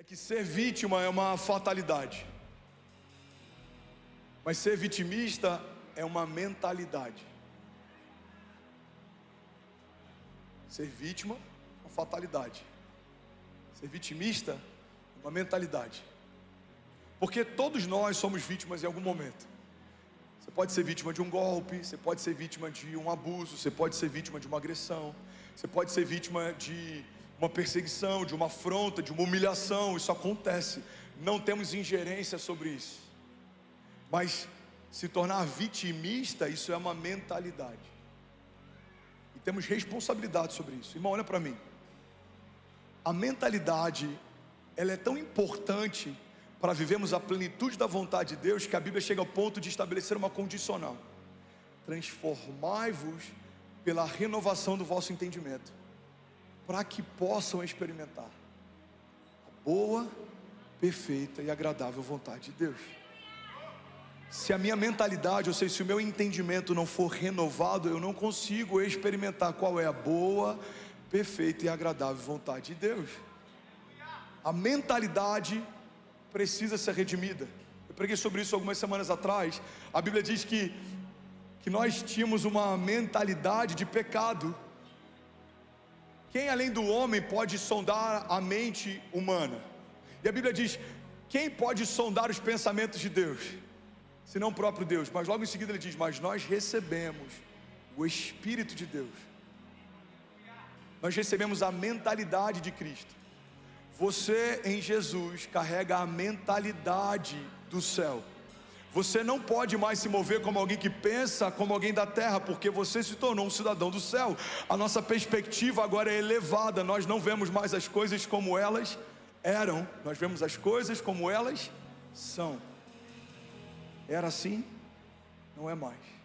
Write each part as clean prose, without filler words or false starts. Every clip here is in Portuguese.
que ser vítima é uma fatalidade, mas ser vitimista é uma mentalidade. Ser vítima é uma fatalidade, ser vitimista é uma mentalidade. Porque todos nós somos vítimas em algum momento. Você pode ser vítima de um golpe, você pode ser vítima de um abuso, você pode ser vítima de uma agressão, você pode ser vítima de uma perseguição, de uma afronta, de uma humilhação. Isso acontece, não temos ingerência sobre isso. Mas se tornar vitimista, isso é uma mentalidade, e temos responsabilidade sobre isso. Irmão, olha para mim. A mentalidade, ela é tão importante para vivermos a plenitude da vontade de Deus, que a Bíblia chega ao ponto de estabelecer uma condicional: transformai-vos pela renovação do vosso entendimento, para que possam experimentar a boa, perfeita e agradável vontade de Deus. Se a minha mentalidade, ou seja, se o meu entendimento não for renovado, eu não consigo experimentar qual é a boa, perfeita e agradável vontade de Deus. A mentalidade precisa ser redimida. Eu preguei sobre isso algumas semanas atrás. A Bíblia diz que nós tínhamos uma mentalidade de pecado. Quem além do homem pode sondar a mente humana? E a Bíblia diz: quem pode sondar os pensamentos de Deus, senão o próprio Deus? Mas logo em seguida ele diz: mas nós recebemos o Espírito de Deus. Nós recebemos a mentalidade de Cristo. Você em Jesus carrega a mentalidade do céu. Você não pode mais se mover como alguém que pensa como alguém da terra, porque você se tornou um cidadão do céu. A nossa perspectiva agora é elevada. Nós não vemos mais as coisas como elas eram, nós vemos as coisas como elas são. Era assim, não é mais.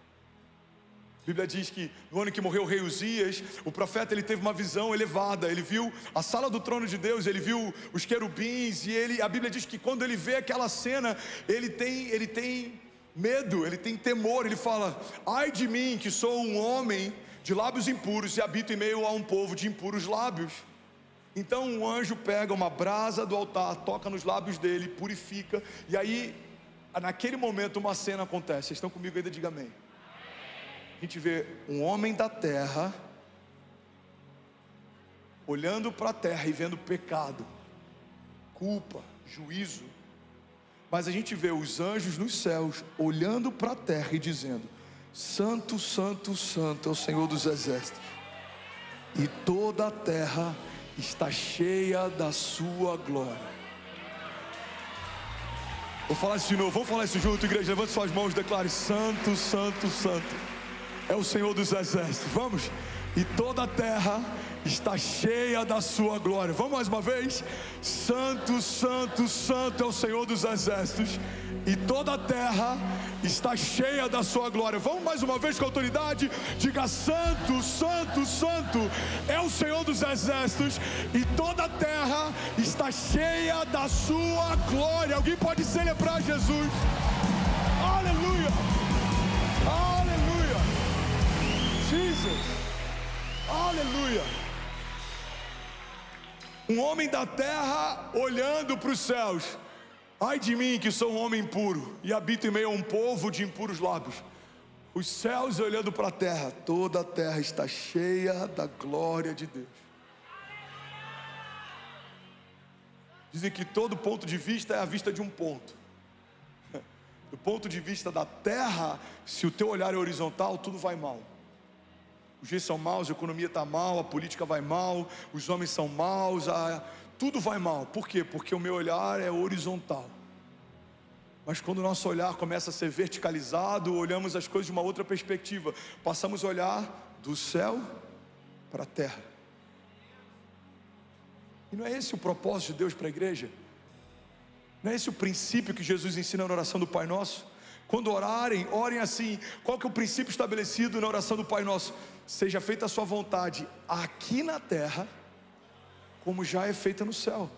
A Bíblia diz que no ano que morreu o rei Uzias, o profeta ele teve uma visão elevada. Ele viu a sala do trono de Deus, ele viu os querubins, e a Bíblia diz que quando ele vê aquela cena, ele tem medo, ele tem temor. Ele fala: ai de mim, que sou um homem de lábios impuros e habito em meio a um povo de impuros lábios. Então um anjo pega uma brasa do altar, toca nos lábios dele, purifica. E aí, naquele momento, uma cena acontece. Vocês estão comigo ainda? Diga amém. A gente vê um homem da terra olhando para a terra e vendo pecado, culpa, juízo. Mas a gente vê os anjos nos céus olhando para a terra e dizendo: santo, santo, santo é o Senhor dos exércitos, e toda a terra está cheia da sua glória. Vou falar isso de novo, vamos falar isso junto, igreja. Levante suas mãos e declare: santo, santo, santo é o Senhor dos exércitos. Vamos. E toda a terra está cheia da sua glória. Vamos mais uma vez. Santo, santo, santo é o Senhor dos exércitos, e toda a terra está cheia da sua glória. Vamos mais uma vez com autoridade. Diga: santo, santo, santo é o Senhor dos exércitos, e toda a terra está cheia da sua glória. Alguém pode celebrar Jesus? Aleluia, aleluia, Jesus, aleluia. Um homem da terra olhando para os céus: ai de mim, que sou um homem impuro e habito em meio a um povo de impuros lábios. Os céus olhando para a terra, toda a terra está cheia da glória de Deus. Dizem que todo ponto de vista é a vista de um ponto. Do ponto de vista da terra, se o teu olhar é horizontal, tudo vai mal. Os dias são maus, a economia está mal, a política vai mal, os homens são maus, tudo vai mal. Por quê? Porque o meu olhar é horizontal. Mas quando o nosso olhar começa a ser verticalizado, olhamos as coisas de uma outra perspectiva. Passamos a olhar do céu para a terra. E não é esse o propósito de Deus para a igreja? Não é esse o princípio que Jesus ensina na oração do Pai Nosso? Quando orarem, orem assim. Qual que é o princípio estabelecido na oração do Pai Nosso? Seja feita a sua vontade aqui na terra, como já é feita no céu.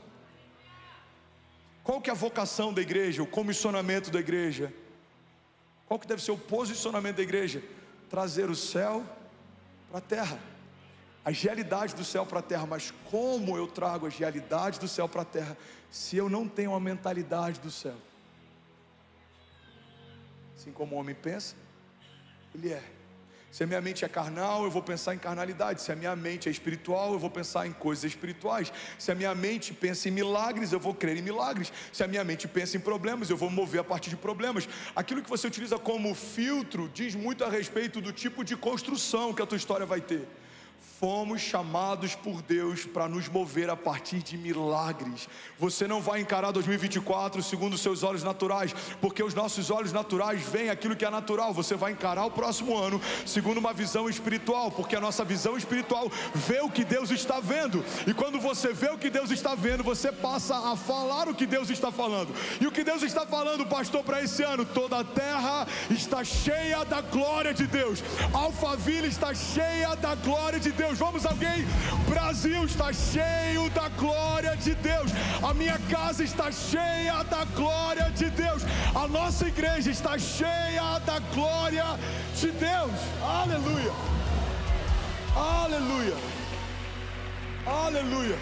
Qual que é a vocação da igreja, o comissionamento da igreja? Qual que deve ser o posicionamento da igreja? Trazer o céu para a terra. as realidades do céu para a terra. Mas como eu trago as realidades do céu para a terra se eu não tenho a mentalidade do céu? Assim como o homem pensa, ele é. Se a minha mente é carnal, eu vou pensar em carnalidade. Se a minha mente é espiritual, eu vou pensar em coisas espirituais. Se a minha mente pensa em milagres, eu vou crer em milagres. Se a minha mente pensa em problemas, eu vou me mover a partir de problemas. Aquilo que você utiliza como filtro diz muito a respeito do tipo de construção que a tua história vai ter. Fomos chamados por Deus para nos mover a partir de milagres. Você não vai encarar 2024 segundo os seus olhos naturais, porque os nossos olhos naturais veem aquilo que é natural. Você vai encarar o próximo ano segundo uma visão espiritual, porque a nossa visão espiritual vê o que Deus está vendo. E quando você vê o que Deus está vendo, você passa a falar o que Deus está falando. E o que Deus está falando, pastor, para esse ano? Toda a terra está cheia da glória de Deus. Alphaville está cheia da glória de Deus. Vamos, alguém? Brasil está cheio da glória de Deus. A minha casa está cheia da glória de Deus. A nossa igreja está cheia da glória de Deus. Aleluia. Aleluia. Aleluia.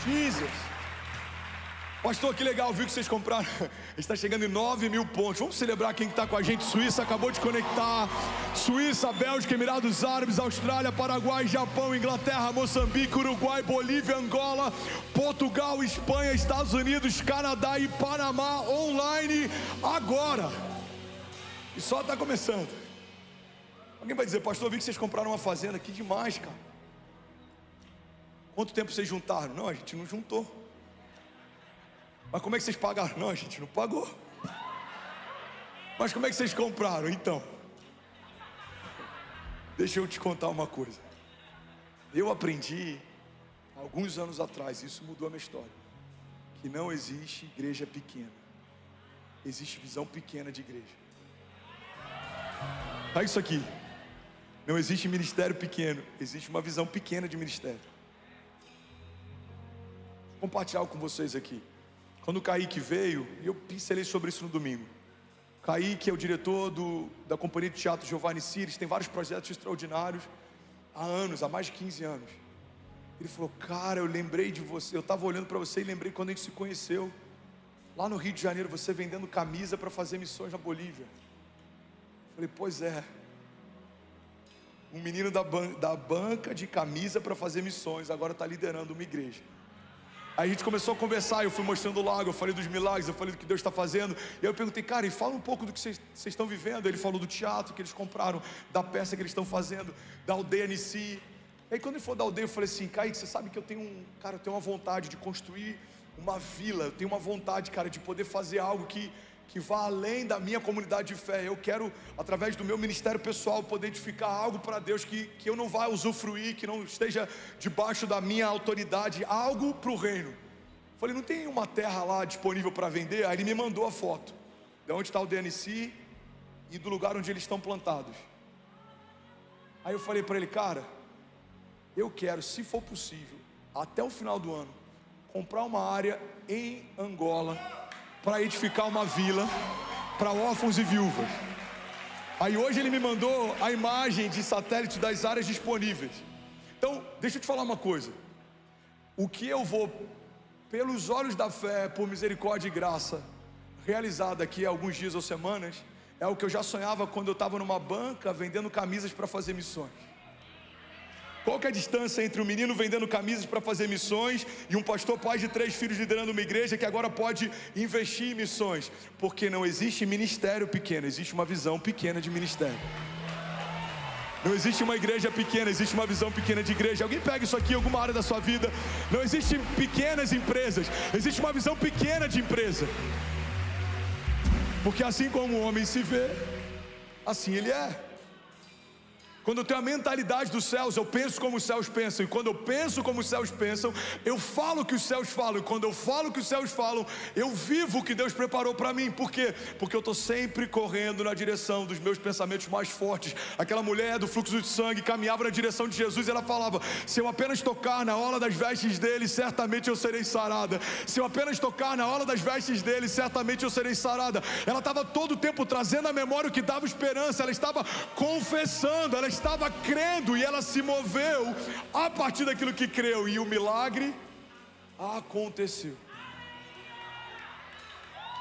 Jesus. Pastor, que legal, viu que vocês compraram. Está chegando em 9.000 pontos. Vamos celebrar quem está com a gente. Suíça acabou de conectar. Suíça, Bélgica, Emirados Árabes, Austrália, Paraguai, Japão, Inglaterra, Moçambique, Uruguai, Bolívia, Angola, Portugal, Espanha, Estados Unidos, Canadá e Panamá online agora. E só está começando. Alguém vai dizer, pastor, eu vi que vocês compraram uma fazenda. Que demais, cara. Quanto tempo vocês juntaram? Não, a gente não juntou. Mas como é que vocês pagaram? Não, a gente não pagou. Mas como é que vocês compraram? Então, deixa eu te contar uma coisa. Eu aprendi alguns anos atrás, isso mudou a minha história, que não existe igreja pequena, existe visão pequena de igreja. Olha isso aqui. Não existe ministério pequeno, existe uma visão pequena de ministério. Vou compartilhar algo com vocês aqui. Quando o Kaique veio, e eu pincelei sobre isso no domingo. Kaique é o diretor da companhia de teatro Giovanni Cires, tem vários projetos extraordinários há anos, há mais de 15 anos. Ele falou, cara, eu lembrei de você, eu estava olhando para você e lembrei quando a gente se conheceu, lá no Rio de Janeiro, você vendendo camisa para fazer missões na Bolívia. Eu falei, pois é, um menino da banca de camisa para fazer missões, agora está liderando uma igreja. Aí a gente começou a conversar, eu fui mostrando o lago, eu falei dos milagres, eu falei do que Deus está fazendo. E eu perguntei, cara, e fala um pouco do que vocês estão vivendo. Ele falou do teatro que eles compraram, da peça que eles estão fazendo, da aldeia Nissi. Aí quando ele falou da aldeia, eu falei assim, Kaique, você sabe que eu tenho uma vontade de construir uma vila. Eu tenho uma vontade, cara, de poder fazer algo que vá além da minha comunidade de fé. Eu quero, através do meu ministério pessoal, poder edificar algo para Deus que eu não vá usufruir, que não esteja debaixo da minha autoridade, algo para o reino. Falei, não tem uma terra lá disponível para vender? Aí ele me mandou a foto de onde está o DNC e do lugar onde eles estão plantados. Aí eu falei para ele, cara, eu quero, se for possível, até o final do ano, comprar uma área em Angola para edificar uma vila para órfãos e viúvas. Aí hoje ele me mandou a imagem de satélite das áreas disponíveis. Então, deixa eu te falar uma coisa. O que eu vou, pelos olhos da fé, por misericórdia e graça, realizar daqui a alguns dias ou semanas, é o que eu já sonhava quando eu estava numa banca vendendo camisas para fazer missões. Qual que é a distância entre um menino vendendo camisas para fazer missões e um pastor pai de 3 filhos liderando uma igreja que agora pode investir em missões? Porque não existe ministério pequeno, existe uma visão pequena de ministério. Não existe uma igreja pequena, existe uma visão pequena de igreja. Alguém pega isso aqui em alguma área da sua vida. Não existem pequenas empresas, existe uma visão pequena de empresa. Porque assim como o homem se vê, assim ele é. Quando eu tenho a mentalidade dos céus, eu penso como os céus pensam. E quando eu penso como os céus pensam, eu falo o que os céus falam. E quando eu falo o que os céus falam, eu vivo o que Deus preparou para mim. Por quê? Porque eu estou sempre correndo na direção dos meus pensamentos mais fortes. Aquela mulher do fluxo de sangue caminhava na direção de Jesus e ela falava: se eu apenas tocar na orla das vestes dele, certamente eu serei sarada. Se eu apenas tocar na orla das vestes dele, certamente eu serei sarada. Ela estava todo o tempo trazendo à memória o que dava esperança. Ela estava confessando, ela estava crendo, e ela se moveu a partir daquilo que creu, e o milagre aconteceu.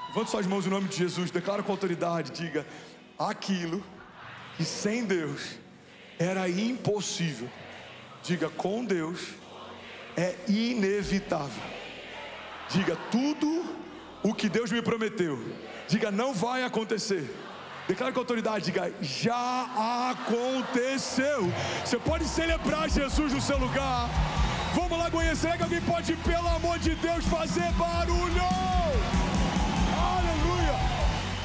Levante suas mãos em nome de Jesus, declara com autoridade, diga: aquilo que sem Deus era impossível, diga: com Deus é inevitável. Diga: tudo o que Deus me prometeu, diga: não vai acontecer. Declara com autoridade, diga: já aconteceu. Você pode celebrar Jesus no seu lugar. Vamos lá, conhecer que alguém pode, pelo amor de Deus, fazer barulho.